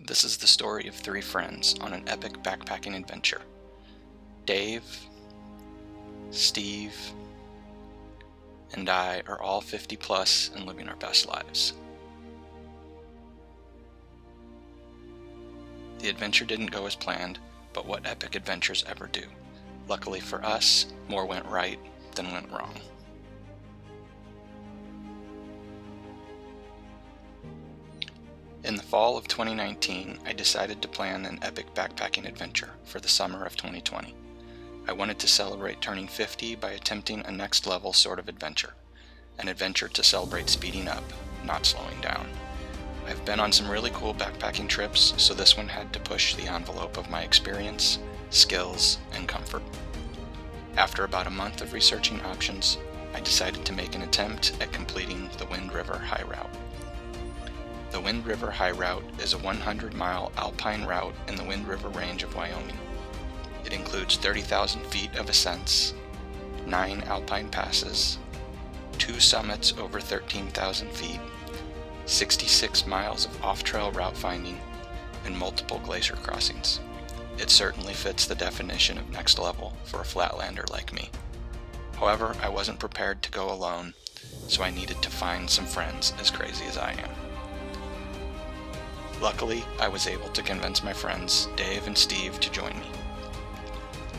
This is the story of three friends on an epic backpacking adventure. Dave, Steve, and I are all 50 plus and living our best lives. The adventure didn't go as planned, but what epic adventures ever do? Luckily for us, more went right than went wrong. In the fall of 2019, I decided to plan an epic backpacking adventure for the summer of 2020. I wanted to celebrate turning 50 by attempting a next level sort of adventure. An adventure to celebrate speeding up, not slowing down. I've been on some really cool backpacking trips, so this one had to push the envelope of my experience, skills, and comfort. After about a month of researching options, I decided to make an attempt at completing the Wind River High Route. The Wind River High Route is a 100-mile alpine route in the Wind River Range of Wyoming. It includes 30,000 feet of ascents, 9 alpine passes, 2 summits over 13,000 feet, 66 miles of off-trail route finding, and multiple glacier crossings. It certainly fits the definition of next level for a flatlander like me. However, I wasn't prepared to go alone, so I needed to find some friends as crazy as I am. Luckily, I was able to convince my friends, Dave and Steve, to join me.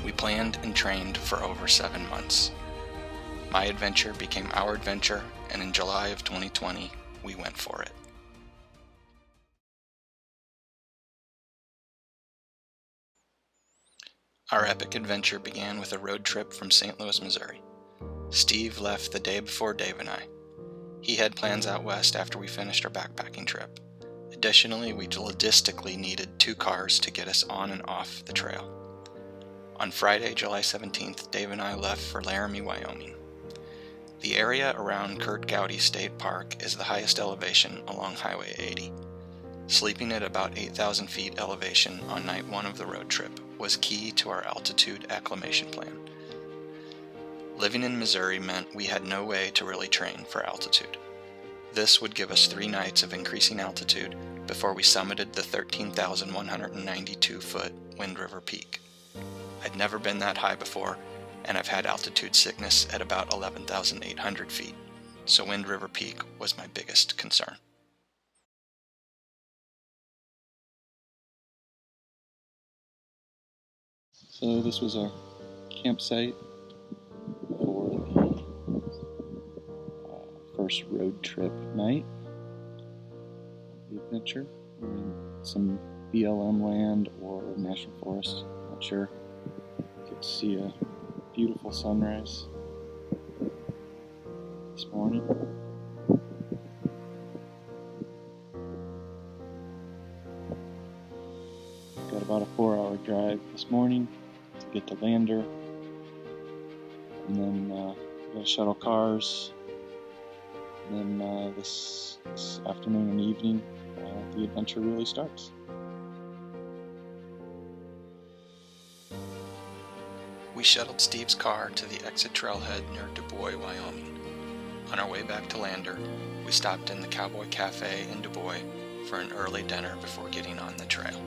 We planned and trained for over 7 months. My adventure became our adventure, and in July of 2020, we went for it. Our epic adventure began with a road trip from St. Louis, Missouri. Steve left the day before Dave and I. He had plans out west after we finished our backpacking trip. Additionally, we logistically needed 2 cars to get us on and off the trail. On Friday, July 17th, Dave and I left for Laramie, Wyoming. The area around Kurt Gowdy State Park is the highest elevation along Highway 80. Sleeping at about 8,000 feet elevation on night 1 of the road trip was key to our altitude acclimation plan. Living in Missouri meant we had no way to really train for altitude. This would give us 3 nights of increasing altitude before we summited the 13,192-foot Wind River Peak. I'd never been that high before, and I've had altitude sickness at about 11,800 feet, so Wind River Peak was my biggest concern. So this was our campsite for the first road trip night of the adventure. We're in some BLM land or national forest, not sure. Get to see a beautiful sunrise this morning. Got about a 4-hour drive this morning to get to Lander, and then we got to shuttle cars. And then this afternoon and evening, the adventure really starts. We shuttled Steve's car to the exit trailhead near Du Bois, Wyoming. On our way back to Lander, we stopped in the Cowboy Cafe in Du Bois for an early dinner before getting on the trail.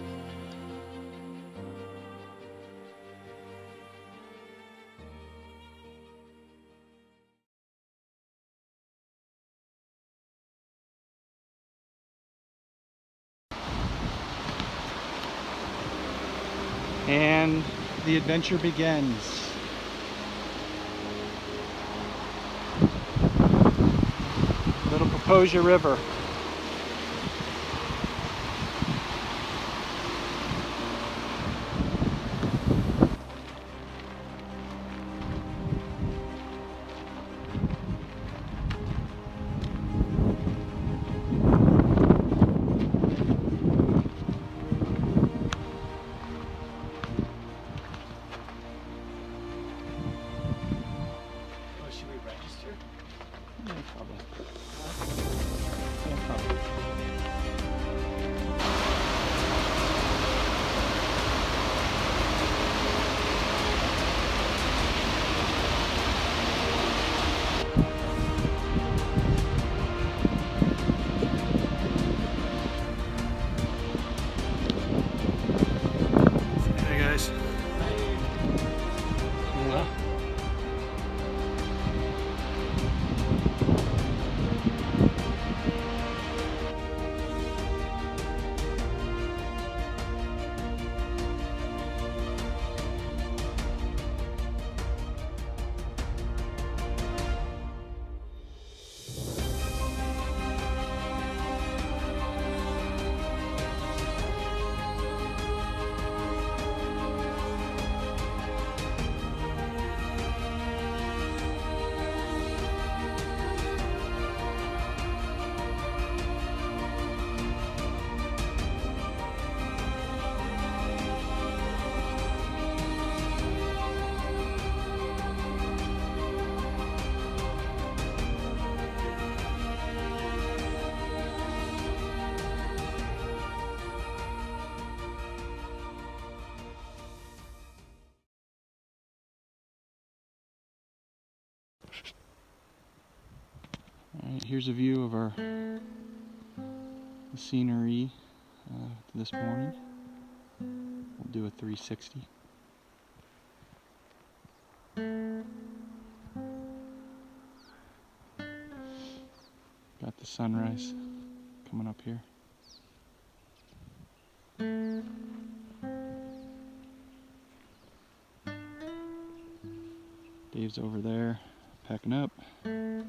And the adventure begins. Little Paposia River. Alright, here's a view of our scenery this morning. We'll do a 360. Got the sunrise coming up here. Dave's over there packing up. And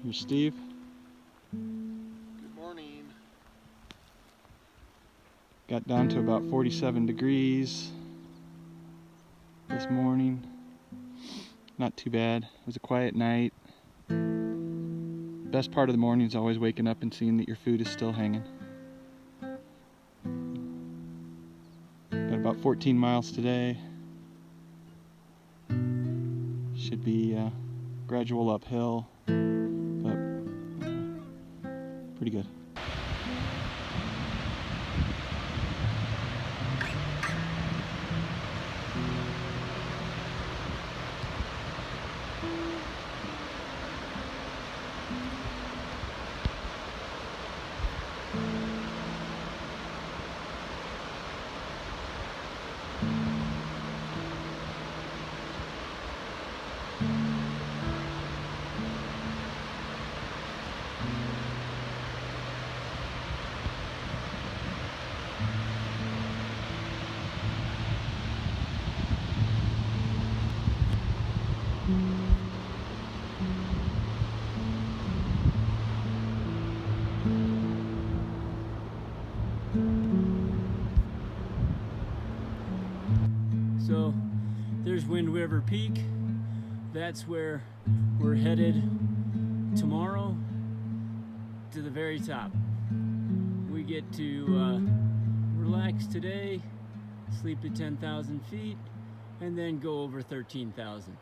here's Steve. Good morning. Got down to about 47 degrees this morning. Not too bad. It was a quiet night. Best part of the morning is always waking up and seeing that your food is still hanging. Got about 14 miles today. Should be gradual uphill, but pretty good. So there's Wind River Peak. That's where we're headed tomorrow, to the very top. We get to relax today, sleep at 10,000 feet, and then go over 13,000.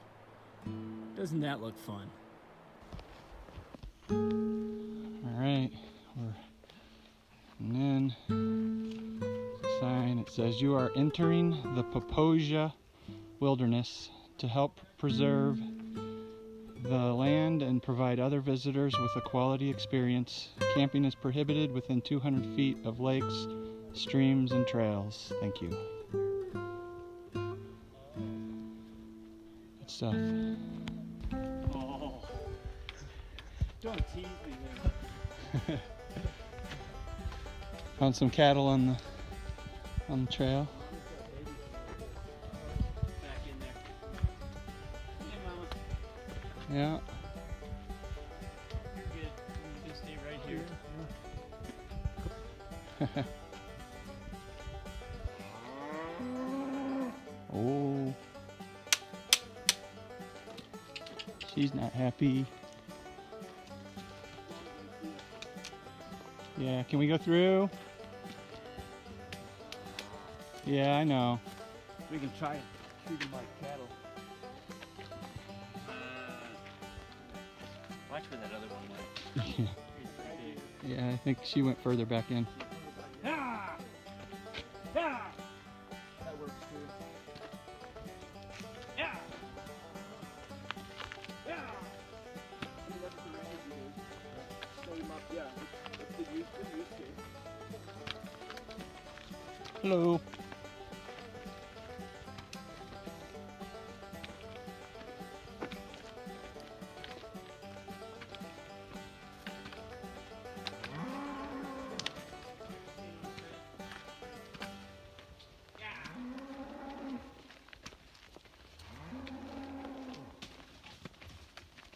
Doesn't that look fun? Alright, and then sign, it says you are entering the Poposia Wilderness to help preserve the land and provide other visitors with a quality experience. Camping is prohibited within 200 feet of lakes, streams, and trails. Thank you. Good stuff. Oh, don't tease me there. Found some cattle on the trail. Back in there. Hey, Mama. Yeah. You're good. You can stay right here. Oh. She's not happy. Yeah, can we go through? Yeah, I know. We can try and treat them like cattle. Watch where that other one went. Yeah. He's pretty big. Yeah, I think she went further back in. Ah! Ah! That works too. Yeah! Yeah! Hello.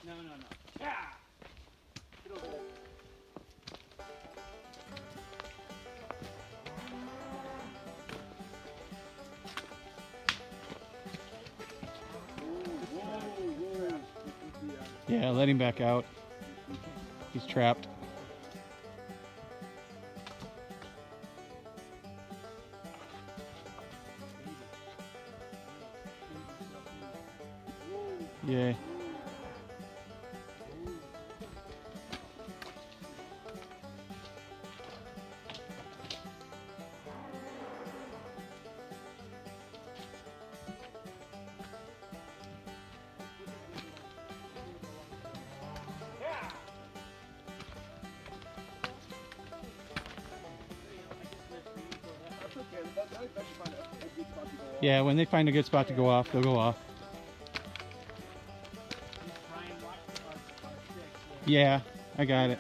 No. Yeah! Get over there. Yeah, let him back out. He's trapped. Yay. Yeah, when they find a good spot to go off, they'll go off. Yeah, I got it.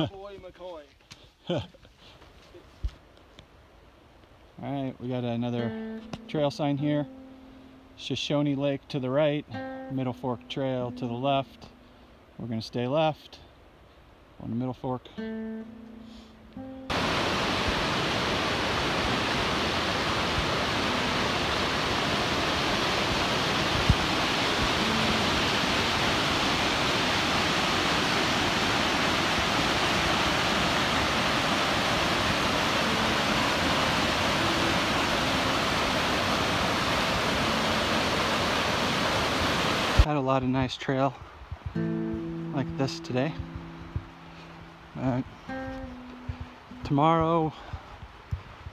Boy McCoy. Alright, we got another trail sign here. Shoshone Lake to the right, Middle Fork Trail to the left. We're going to stay left on the Middle Fork. Had a lot of nice trail like this today. Tomorrow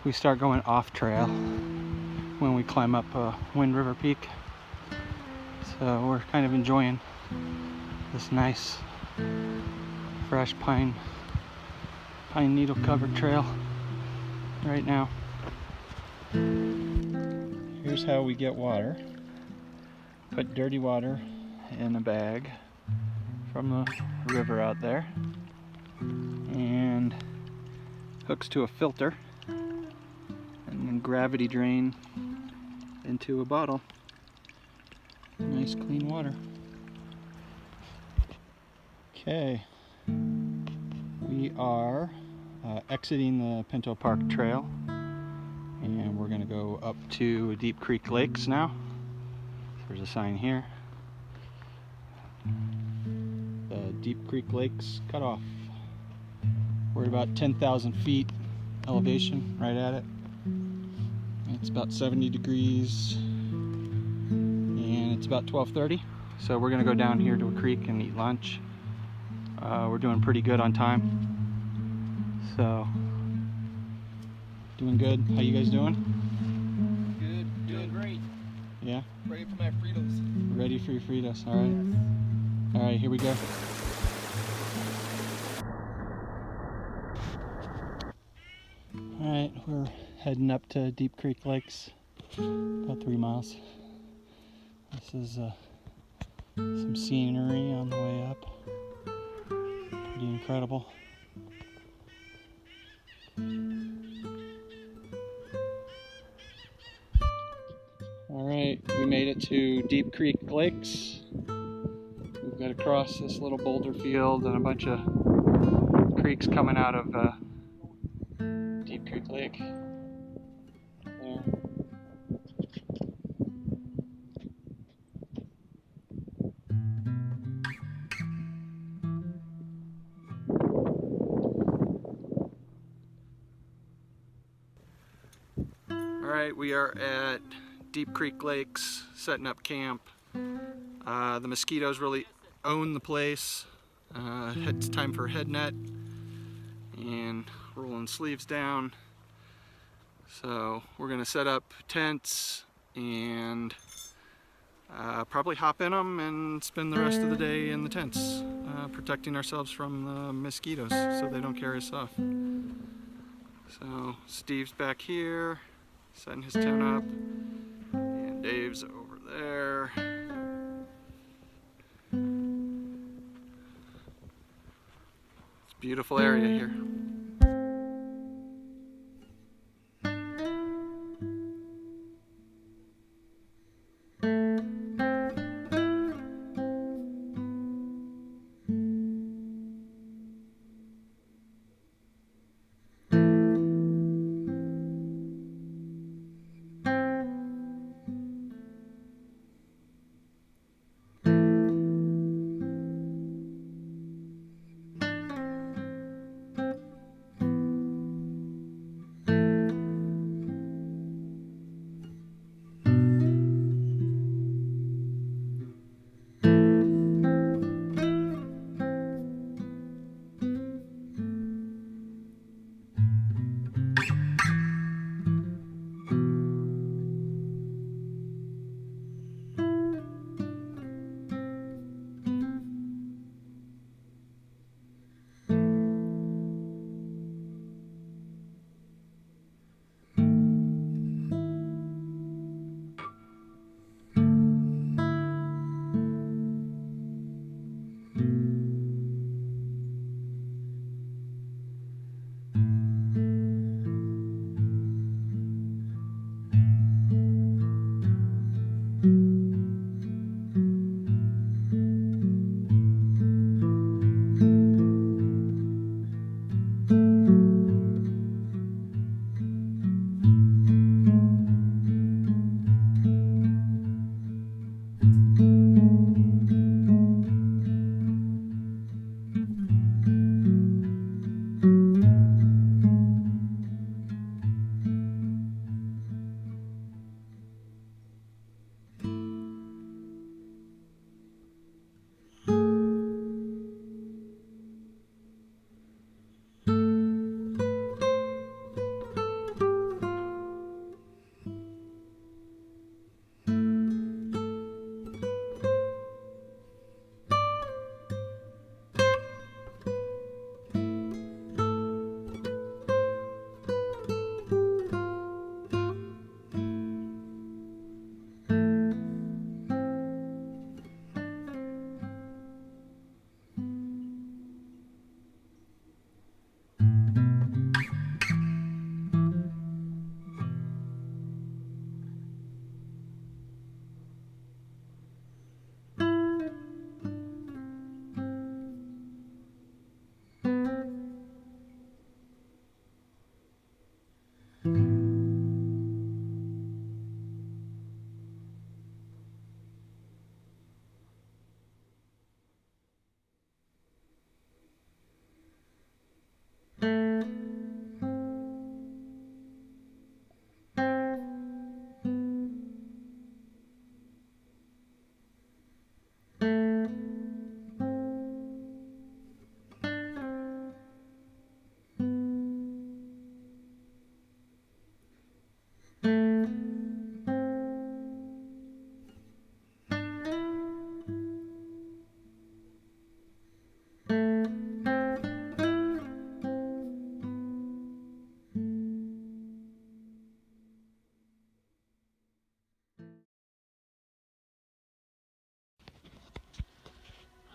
we start going off trail when we climb up Wind River Peak. So we're kind of enjoying this nice fresh pine needle covered trail right now. Here's how we get water. Put dirty water in a bag from the river out there and hooks to a filter and then gravity drain into a bottle. Nice clean water. Okay, we are exiting the Pinto Park Trail and we're going to go up to Deep Creek Lakes now. There's a sign here. The Deep Creek Lakes cutoff. We're at about 10,000 feet elevation, right at it. It's about 70 degrees and it's about 12:30. So we're gonna go down here to a creek and eat lunch. We're doing pretty good on time. So, doing good. How you guys doing? Good, doing great. Yeah? Ready for my Fritos. Ready for your Fritos, alright? Alright, here we go. Alright, we're heading up to Deep Creek Lakes, about 3 miles. This is some scenery on the way up. Pretty incredible. Alright, we made it to Deep Creek Lakes. We've got to cross this little boulder field and a bunch of creeks coming out of Deep Creek Lake. There. Alright, we are at Deep Creek Lakes, setting up camp. The mosquitoes really own the place. It's time for head net and rolling sleeves down. So we're gonna set up tents and probably hop in them and spend the rest of the day in the tents, protecting ourselves from the mosquitoes so they don't carry us off. So Steve's back here, setting his tent up, and Dave's over there. It's a beautiful area here.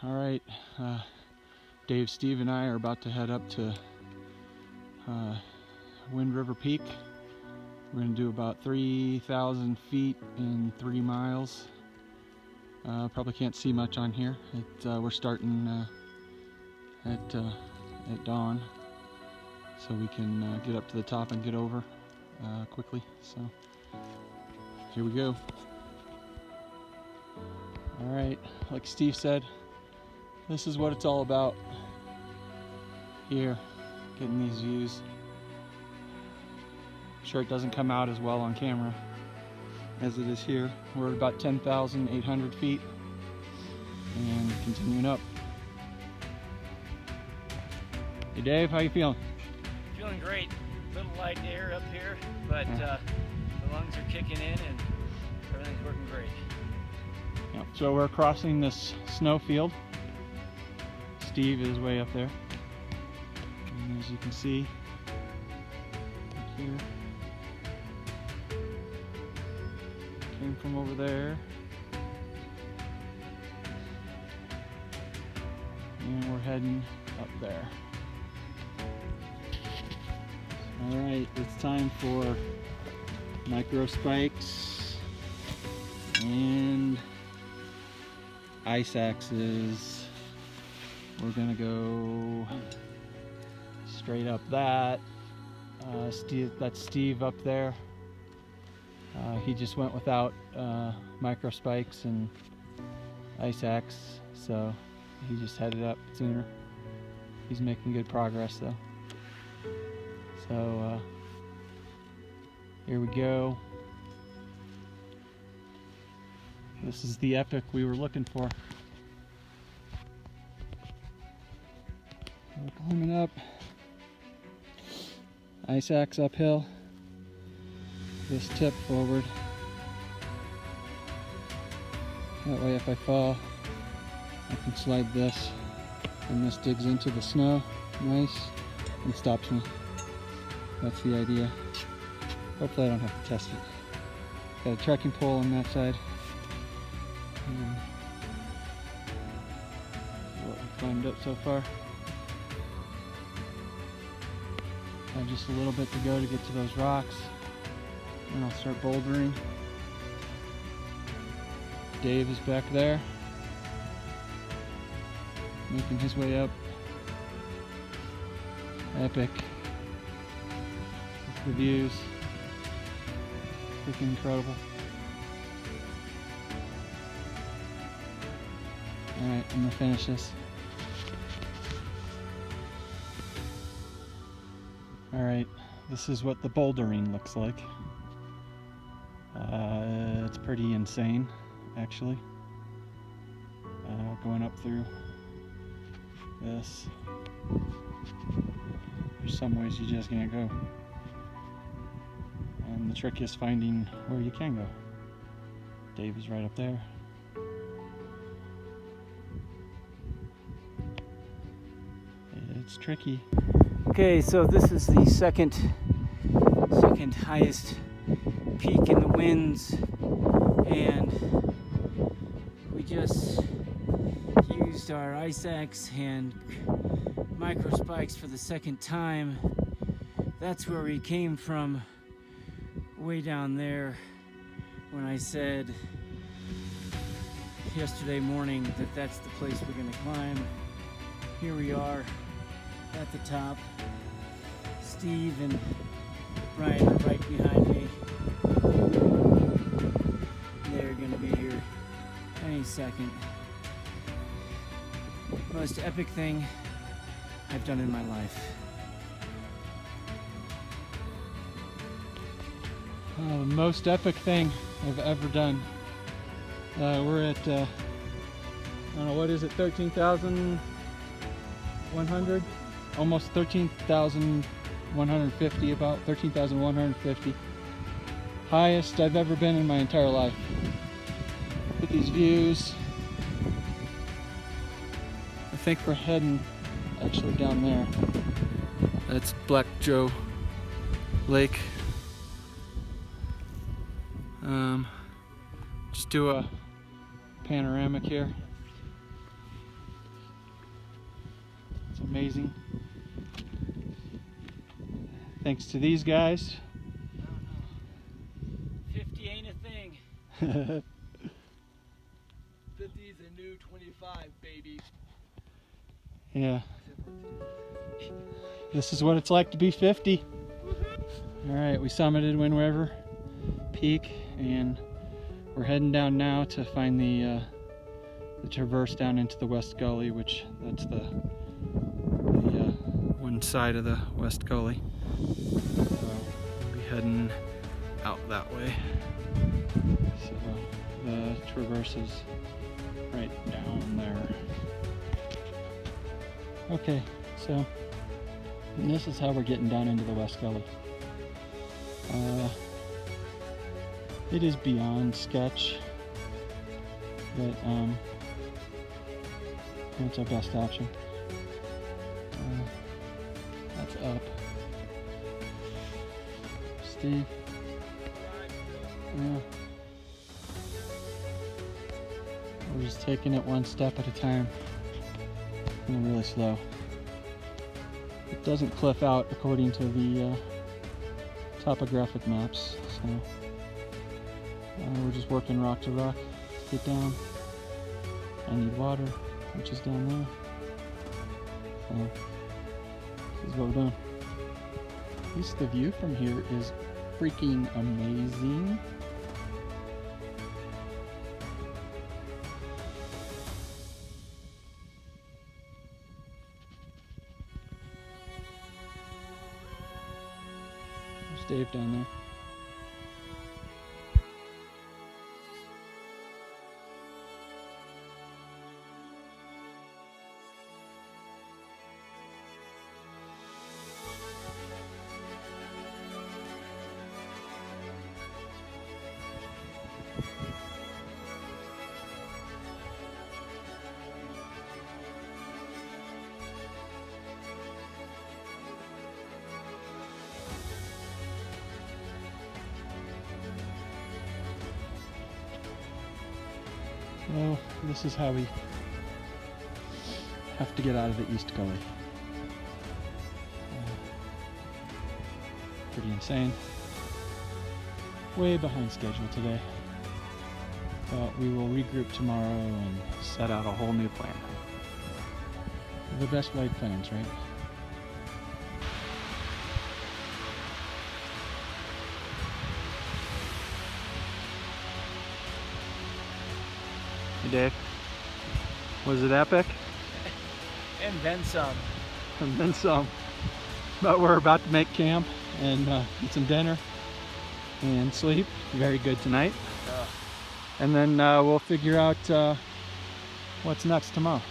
All right, Dave, Steve, and I are about to head up to Wind River Peak. We're going to do about 3,000 feet in 3 miles. Probably can't see much on here. We're starting at dawn, so we can get up to the top and get over quickly. So here we go. All right, like Steve said, this is what it's all about here, getting these views. I'm sure it doesn't come out as well on camera as it is here. We're at about 10,800 feet and continuing up. Hey Dave, how you feeling? Feeling great. A little light air up here, but the lungs are kicking in and everything's working great. Yeah, so we're crossing this snow field. Steve is way up there. And as you can see, up here, came from over there. And we're heading up there. Alright, it's time for micro spikes and ice axes. We're gonna go straight up that. That's Steve up there. He just went without micro spikes and ice axe, so he just headed up sooner. He's making good progress though. So here we go. This is the epic we were looking for. We're climbing up. Ice axe uphill. This tip forward. That way if I fall, I can slide this, and this digs into the snow, nice, and stops me. That's the idea. Hopefully I don't have to test it. Got a trekking pole on that side. What we climbed up so far. I have just a little bit to go to get to those rocks, and I'll start bouldering. Dave is back there, making his way up. Epic. Look at the views. Freaking incredible. Alright, I'm gonna finish this. Alright, this is what the bouldering looks like. It's pretty insane, actually. Going up through this. There's some ways you just can't go. And the trick is finding where you can go. Dave is right up there. It's tricky. Okay, so this is the second highest peak in the winds, and we just used our ice axe and micro spikes for the second time. That's where we came from, way down there, when I said yesterday morning that that's the place we're gonna climb. Here we are at the top. Steve and Brian are right behind me. They're gonna be here any second. Most epic thing I've done in my life. The most epic thing I've ever done. We're at, I don't know, what is it, 13,100? Almost 13,150, about 13,150. Highest I've ever been in my entire life. Look at these views. I think we're heading actually down there. That's Black Joe Lake. Just do a panoramic here. It's amazing. Thanks to these guys. 50 ain't a thing. 50 is a new 25, baby. Yeah. This is what it's like to be 50. Alright, we summited Wind River Peak, and we're heading down now to find the traverse down into the West Gully, which that's the one side of the West Gully. So we'll be heading out that way. So the traverse is right down there. Okay, so this is how we're getting down into the West Gully. It is beyond sketch, but it's our best option. That's up. Steve. Yeah. We're just taking it one step at a time. And really slow. It doesn't cliff out according to the topographic maps, so we're just working rock to rock to get down. I need water, which is down there. So this is what we're doing. At least the view from here is freaking amazing. There's Dave down there. Well, this is how we have to get out of the East Gully. Pretty insane. Way behind schedule today. But we will regroup tomorrow and set out a whole new plan. The best laid plans, right? Hey Dave, was it epic? And then some. And then some. But we're about to make camp and eat some dinner and sleep. Very good tonight. And then we'll figure out what's next tomorrow.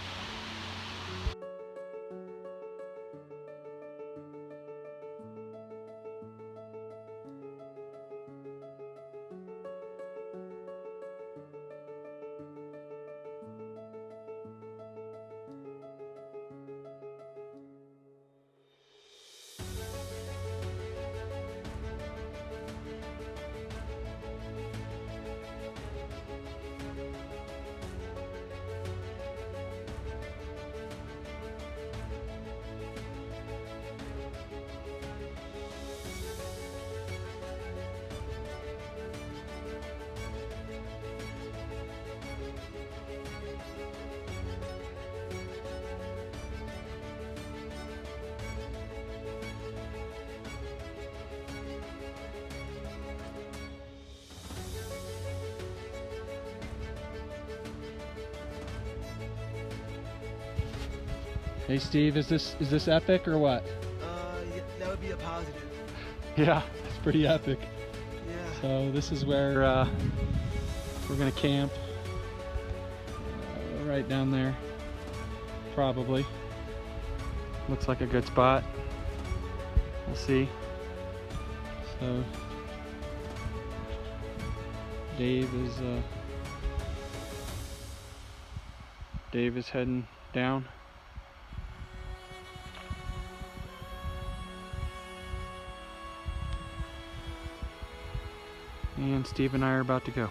Hey Steve, is this epic or what? Yeah, that would be a positive. Yeah, it's pretty epic. Yeah. So this is where we're gonna camp, right down there, probably. Looks like a good spot. We'll see. So Dave is heading down. And Steve and I are about to go.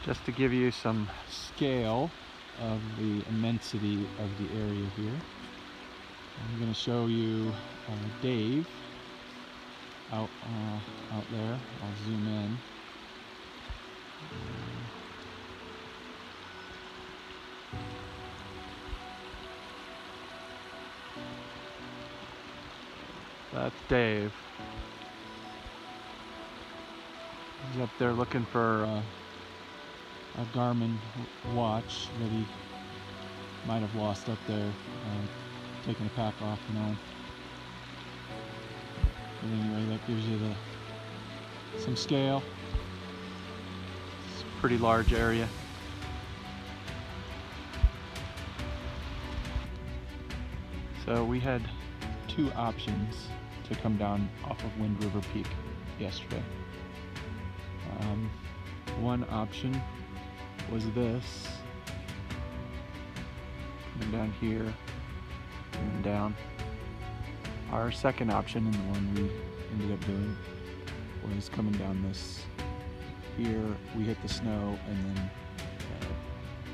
Just to give you some scale of the immensity of the area here, I'm going to show you Dave out there. I'll zoom in. That's Dave. He's up there looking for a Garmin watch that he might have lost up there, taking the pack off and on. But anyway, that gives you some scale. It's a pretty large area. So we had two options to come down off of Wind River Peak yesterday. One option was this, coming down here and down. Our second option, and the one we ended up doing, was coming down this. Here we hit the snow and then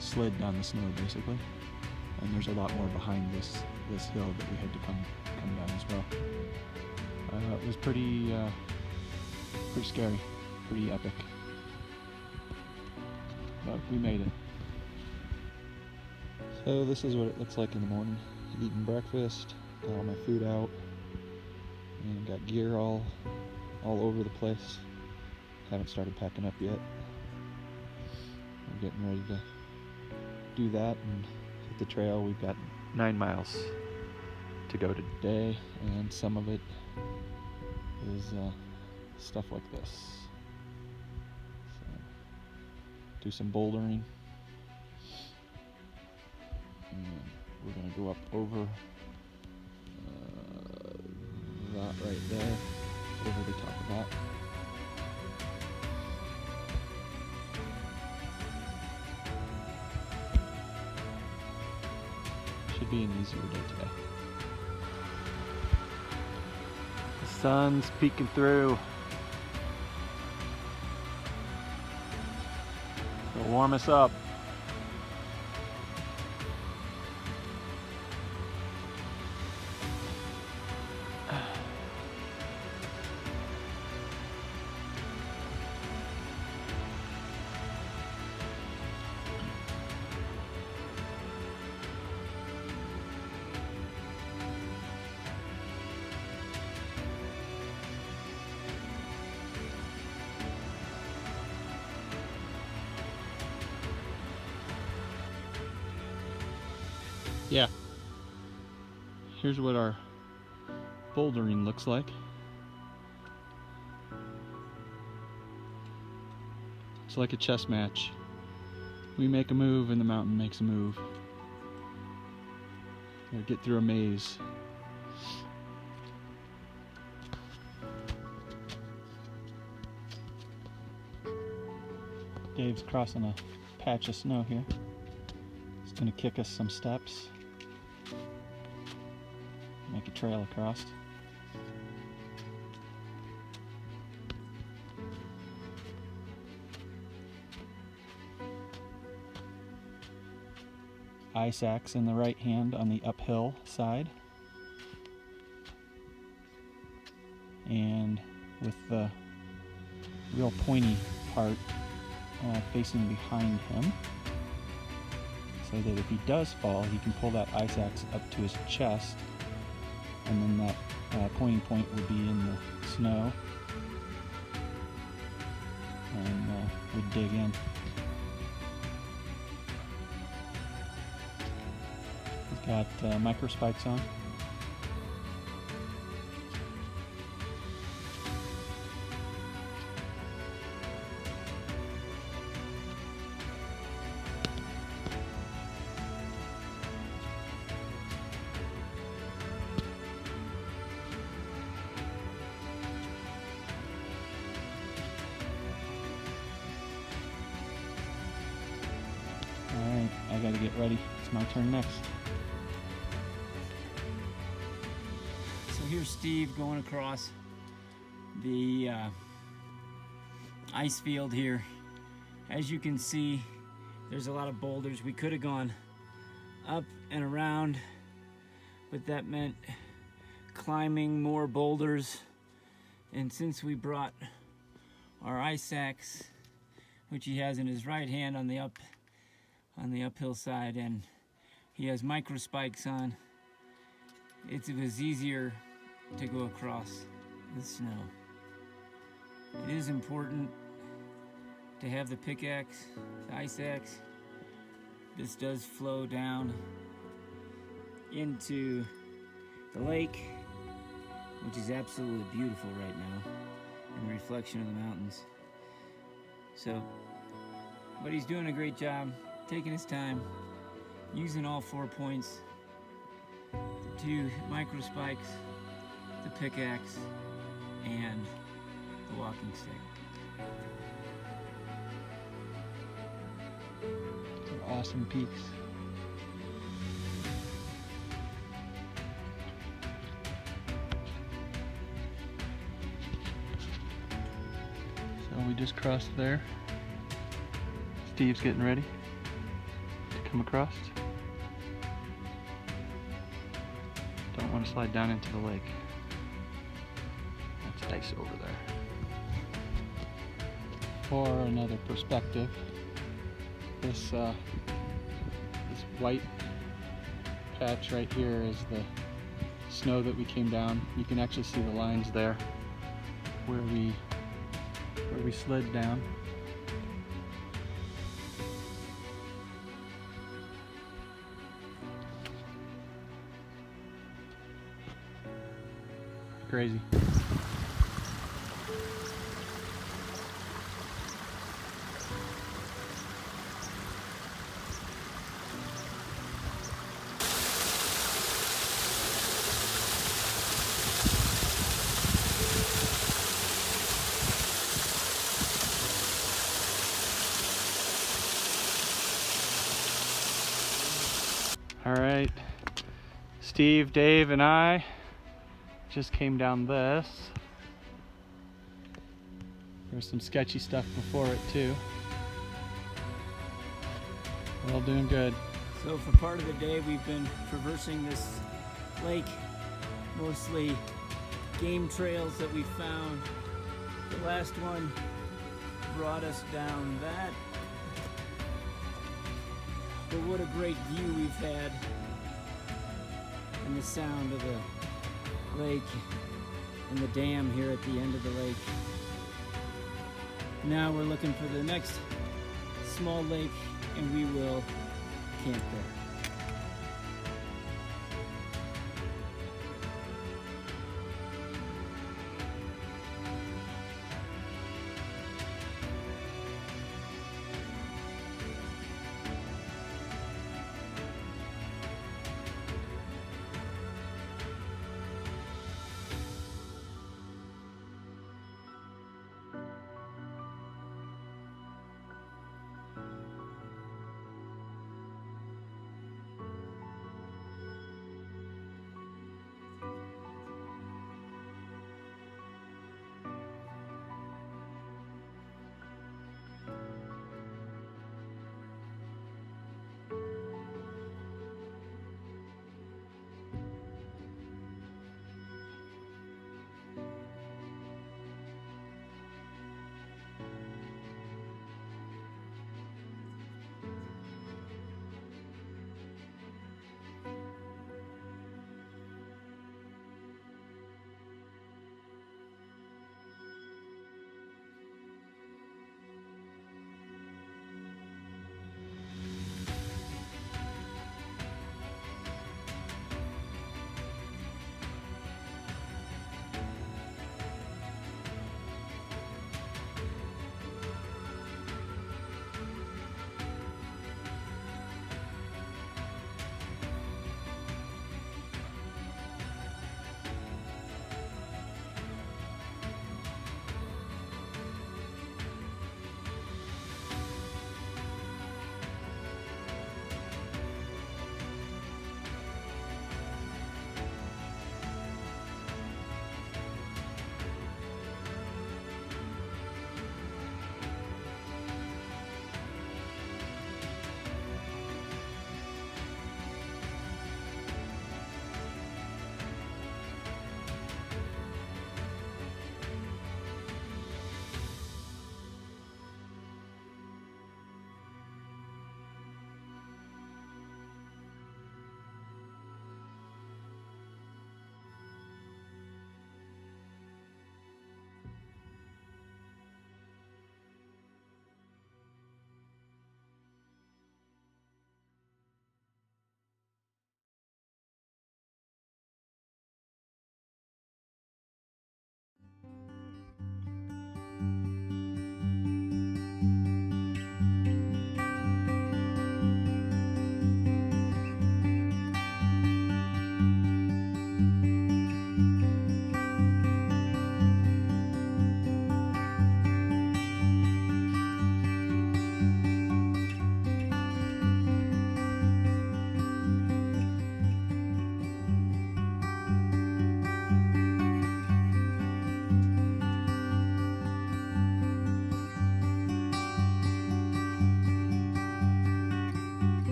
slid down the snow basically. And there's a lot more behind this hill that we had to come down as well. It was pretty scary, pretty epic. But we made it. So this is what it looks like in the morning. Eating breakfast, got all my food out, and got gear all over the place. Haven't started packing up yet. I'm getting ready to do that and hit the trail. We've got 9 miles to go today, and some of it is stuff like this. So, do some bouldering, and we're going to go up over that right there, over the top of that. Should be an easier day today. The sun's peeking through. It'll warm us up. Yeah, here's what our bouldering looks like. It's like a chess match. We make a move and the mountain makes a move. Gotta get through a maze. Dave's crossing a patch of snow here. He's gonna kick us some steps. Make a trail across. Ice axe in the right hand on the uphill side, and with the real pointy part facing behind him, so that if he does fall, he can pull that ice axe up to his chest, and then that pointing point would be in the snow and would dig in. He's got micro spikes on. Alright, I gotta get ready. It's my turn next. So here's Steve going across the ice field here, As you can see, there's a lot of boulders. We could have gone up and around, but that meant climbing more boulders. And since we brought our ice axe, which he has in his right hand on the uphill side, and he has micro spikes on, it was easier to go across the snow. It is important to have the pickaxe, the ice axe. This does flow down into the lake, which is absolutely beautiful right now, and the reflection of the mountains. So, but he's doing a great job, taking his time, using all 4 points, the 2 micro spikes, the pickaxe, and the walking stick. They're awesome peaks. So we just crossed there. Steve's getting ready to come across. Don't want to slide down into the lake. That's ice over there. For another perspective, this white patch right here is the snow that we came down. You can actually see the lines there where we slid down. Crazy. All right, Steve, Dave, and I just came down this. There was some sketchy stuff before it too. We're all doing good. So for part of the day, we've been traversing this lake, mostly game trails that we found. The last one brought us down that. But what a great view we've had, and the sound of the lake and the dam here at the end of the lake. Now we're looking for the next small lake, and we will camp there.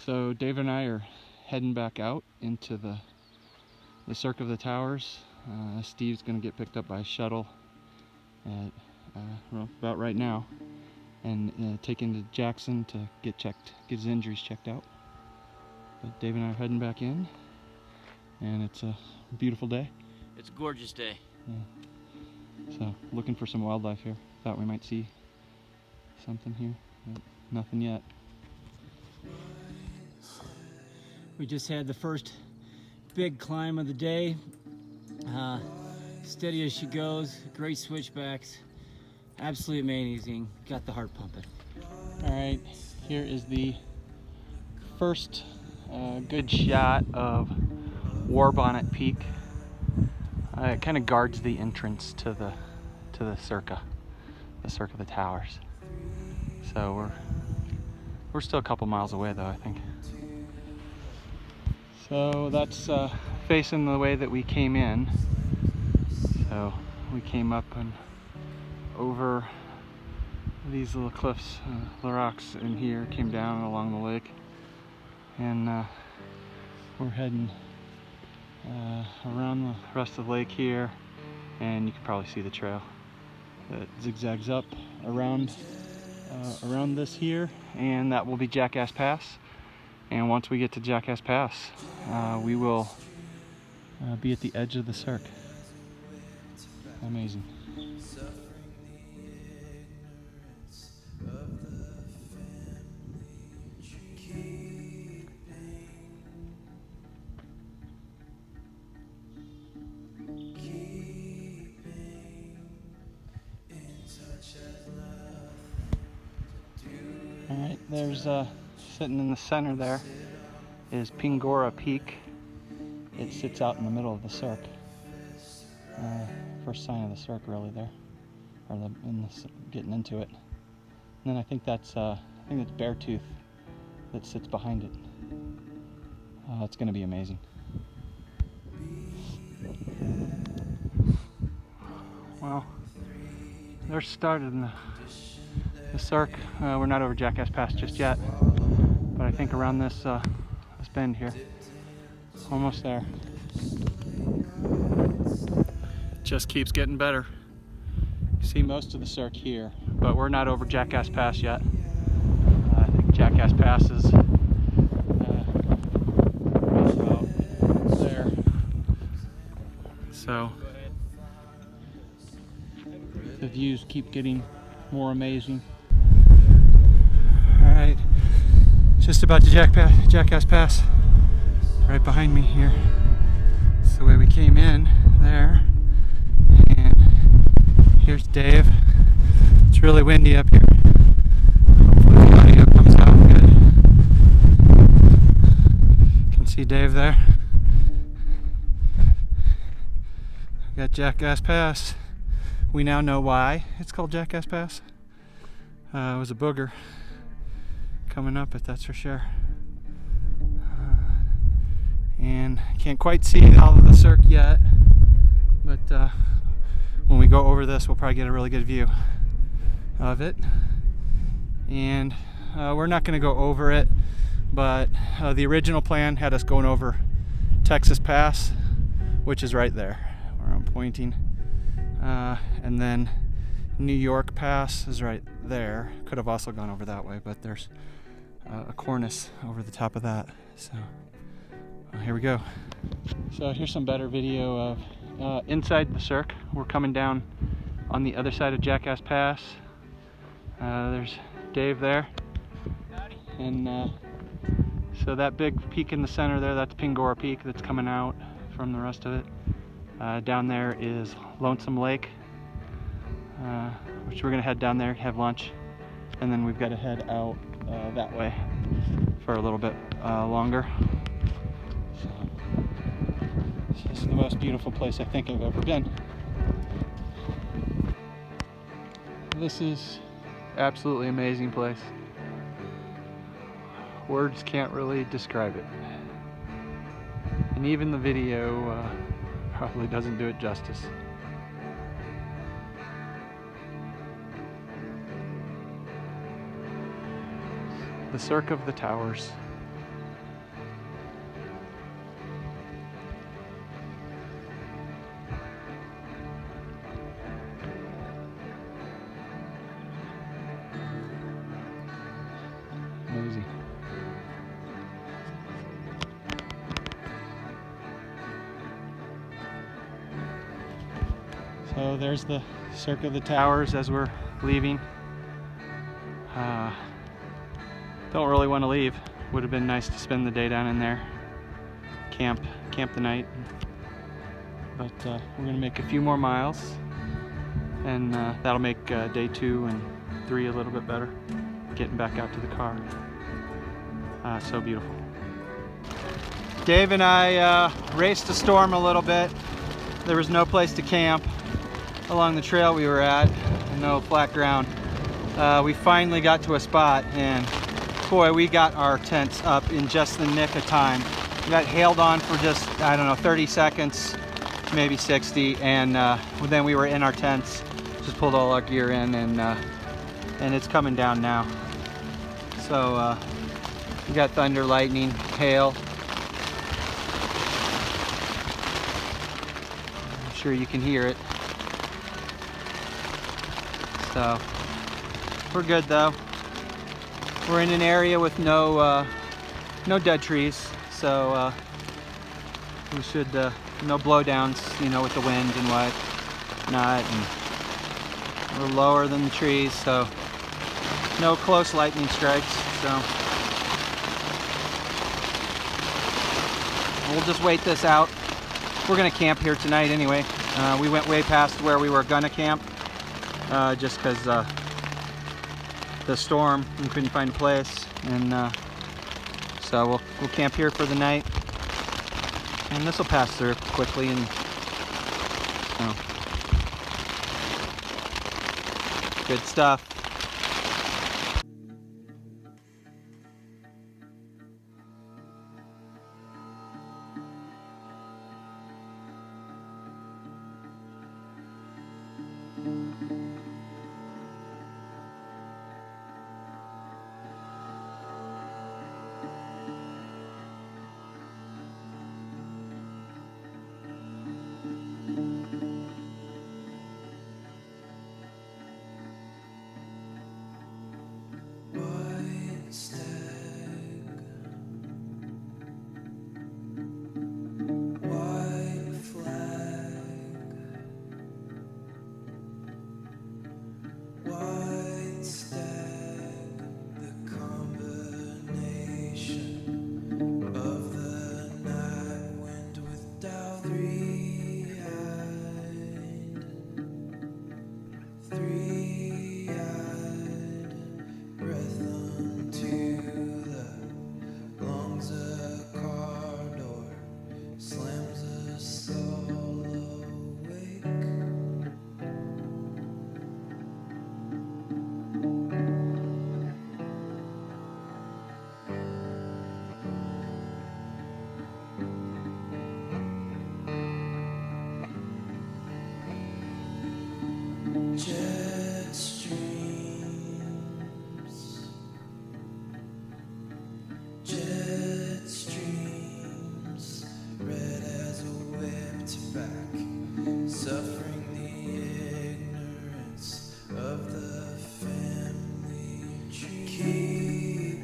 So Dave and I are heading back out into the Cirque of the Towers. Steve's going to get picked up by a shuttle at well, about right now, and taken to Jackson to get his injuries checked out. But Dave and I are heading back in, and it's a beautiful day. It's a gorgeous day. Yeah. So looking for some wildlife here. Thought we might see something here, but nothing yet. We just had the first big climb of the day. Steady as she goes, great switchbacks, absolutely amazing. Got the heart pumping. All right, here is the first good shot of Warbonnet Peak. It kind of guards the entrance to the Cirque of the Towers. So we're still a couple miles away though, I think. So that's facing the way that we came in. So we came up and over these little cliffs, the rocks in here, came down along the lake, and we're heading around the rest of the lake here, and you can probably see the trail that zigzags up around this here, and that will be Jackass Pass. And once we get to Jackass Pass, we will be at the edge of the Cirque. Amazing. All right, there's sitting in the center there is Pingora Peak. It sits out in the middle of the Cirque. First sign of the Cirque really there, or getting into it. And then I think that's Beartooth that sits behind it. It's going to be amazing. Well, they're starting the Cirque. We're not over Jackass Pass just yet, but I think around this bend here, almost there. Just keeps getting better. You see most of the Cirque here, but we're not over Jackass Pass yet. I think Jackass Pass is about there. So the views keep getting more amazing. All right, just about to Jackass Pass, right behind me here. It's the way we came in there. Here's Dave. It's really windy up here. Hopefully the audio comes out good. You can see Dave there. We got Jackass Pass. We now know why it's called Jackass Pass. It was a booger coming up it, that's for sure. And can't quite see all of the Cirque yet, but when we go over this, we'll probably get a really good view of it. And we're not going to go over it, but the original plan had us going over Texas Pass, which is right there where I'm pointing. And then New York Pass is right there. Could have also gone over that way, but there's a cornice over the top of that. So here we go. So here's some better video of inside the Cirque. We're coming down on the other side of Jackass Pass. There's Dave there. And so that big peak in the center there, that's Pingora Peak that's coming out from the rest of it. Down there is Lonesome Lake, which we're going to head down there, have lunch, and then we've got to head out that way for a little bit longer. So, this is the most beautiful place I think I've ever been. This is absolutely amazing place. Words can't really describe it. And even the video probably doesn't do it justice. The Cirque of the Towers So there's the Cirque of the Towers as we're leaving. Don't really want to leave. Would have been nice to spend the day down in there. Camp the night. But we're gonna make a few more miles, and that'll make day 2 and 3 a little bit better. Getting back out to the car. So beautiful. Dave and I raced a storm a little bit. There was no place to camp along the trail we were at, no flat ground. We finally got to a spot, and boy, we got our tents up in just the nick of time. We got hailed on for just, I don't know, 30 seconds, maybe 60, and then we were in our tents, just pulled all our gear in, and it's coming down now. So we got thunder, lightning, hail. I'm sure you can hear it. So we're good though. We're in an area with no dead trees, so we should no blowdowns, you know, with the wind and whatnot. And we're lower than the trees, so no close lightning strikes. So we'll just wait this out. We're gonna camp here tonight anyway. We went way past where we were gonna camp, just because the storm, we couldn't find a place, and so we'll camp here for the night, and this will pass through quickly, and so good stuff. Jet streams, red as a whipped back, suffering the ignorance of the family tree,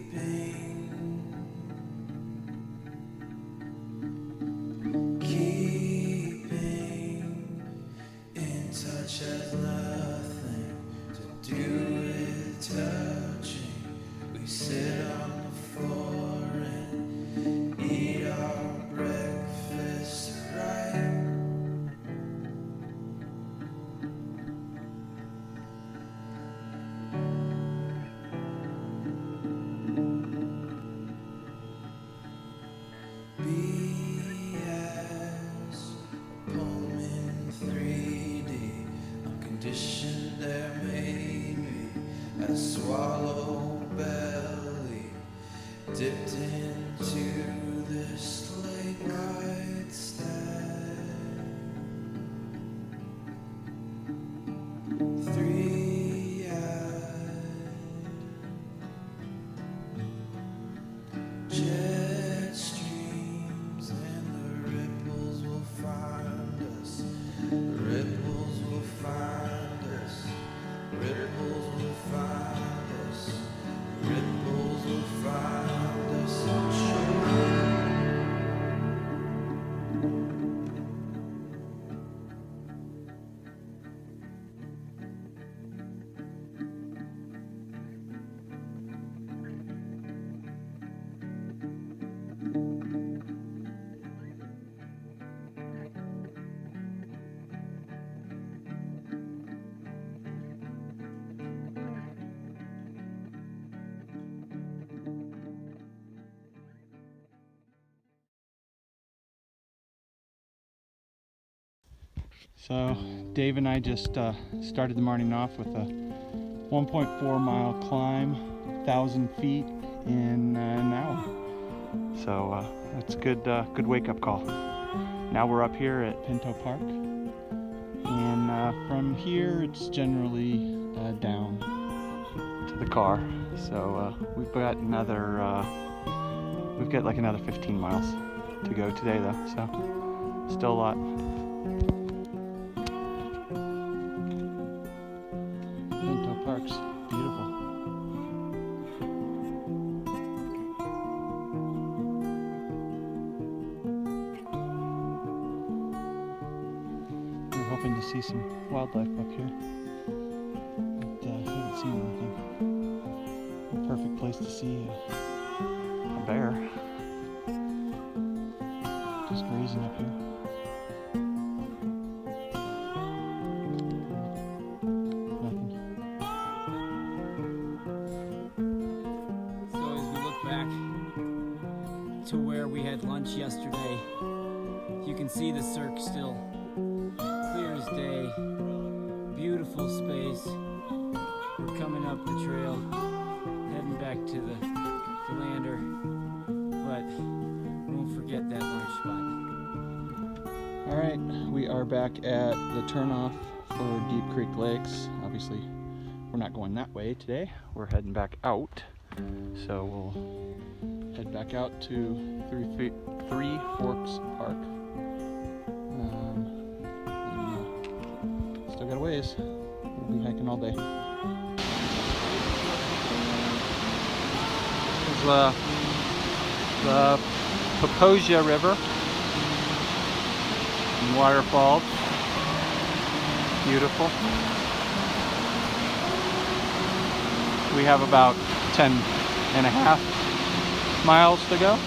keeping in touch as nothing to do with touching. We sit on the floor and eat our breakfast right. BS, poem in 3D, unconditioned there maybe, a swallow belly, dipped into this late night stag. 3-eyed jet streams, and the ripples will find us. The ripples will find us. Ripples will find us. Ripples will find us. So Dave and I just started the morning off with a 1.4 mile climb, 1,000 feet in an hour. So that's a good wake-up call. Now we're up here at Pinto Park, and from here it's generally down to the car. So we've got like another 15 miles to go today though, so still a lot. Pinto Park's beautiful. We're hoping to see some wildlife up here, but haven't seen anything. A perfect place to see a bear just grazing up here. Nothing. So as we look back to where we had lunch yesterday, you can see the cirque still clear as day. Beautiful space. We're coming up the trail, heading back to the lander, but won't forget that lunch spot. All right, we are back at the turnoff for Deep Creek Lakes. Obviously, we're not going that way today. We're heading back out. So we'll head back out to Three Forks Park. Still got a ways. We'll be hiking all day. There's the Poposia River and waterfalls. Beautiful. We have about 10.5 miles to go.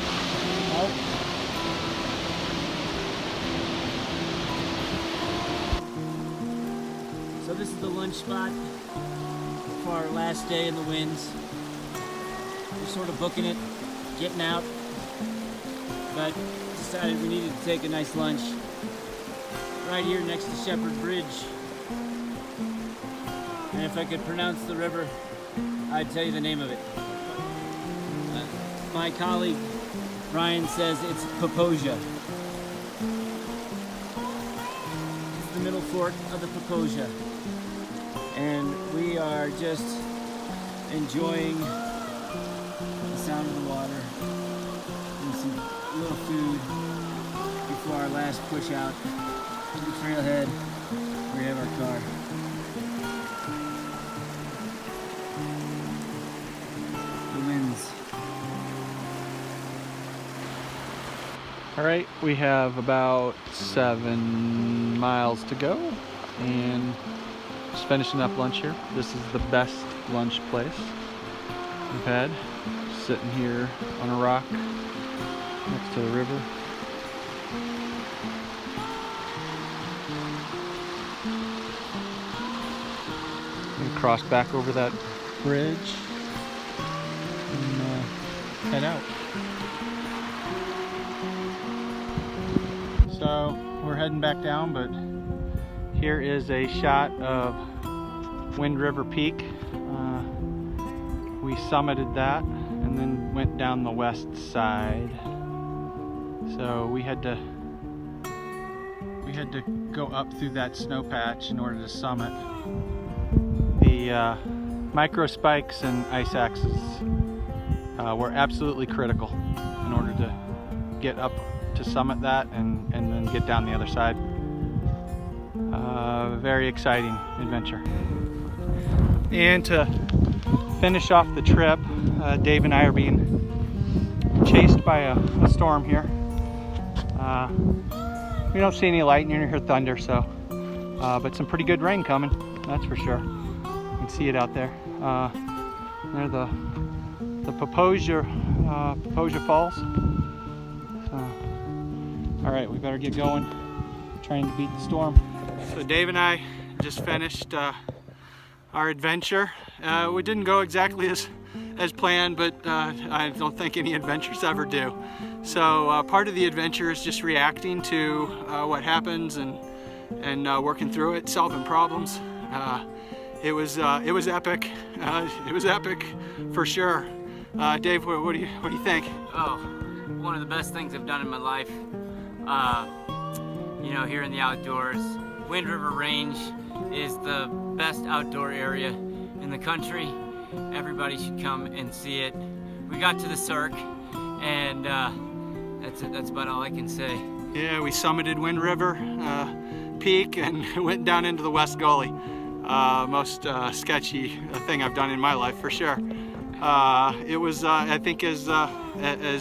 So this is the lunch spot for our last day in the winds. We're sort of booking it, getting out, but decided we needed to take a nice lunch right here next to Shepherd Bridge. And if I could pronounce the river, I'd tell you the name of it. My colleague Ryan says it's Poposia. It's the middle fork of the Poposia. And we are just enjoying the sound of the water and some little food before our last push out to the trailhead where we have our car. The winds. All right, we have about 7 miles to go, and just finishing up lunch here. This is the best lunch place we've had. Sitting here on a rock next to the river. Gonna cross back over that bridge and head out. So we're heading back down, but here is a shot of Wind River Peak. We summited that and then went down the west side. So we had to go up through that snow patch in order to summit. The micro spikes and ice axes were absolutely critical in order to get up to summit that and then get down the other side. Very exciting adventure. And to finish off the trip, Dave and I are being chased by a storm here. We don't see any lightning or hear thunder, so but some pretty good rain coming, that's for sure. You can see it out there. They're the Poposia Falls. So, all right, we better get going, trying to beat the storm. So Dave and I just finished our adventure. We didn't go exactly as planned, but I don't think any adventures ever do. So part of the adventure is just reacting to what happens and and working through it, solving problems. It was epic. It was epic for sure. Dave, what do you think? Oh, one of the best things I've done in my life. You know, here in the outdoors. Wind River Range is the best outdoor area in the country. Everybody should come and see it. We got to the Cirque, and that's about all I can say. Yeah, we summited Wind River Peak and went down into the West Gully. Most sketchy thing I've done in my life, for sure. It was, I think, as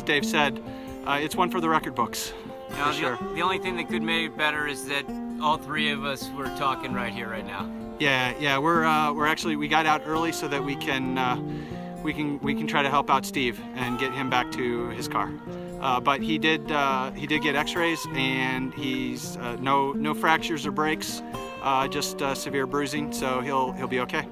Dave said, it's one for the record books. Now, For sure. the only thing that could make it better is that all three of us were talking right here, right now. Yeah, we're actually, we got out early so that we can try to help out Steve and get him back to his car. But he did get X-rays, and he's no fractures or breaks, just severe bruising, so he'll be okay.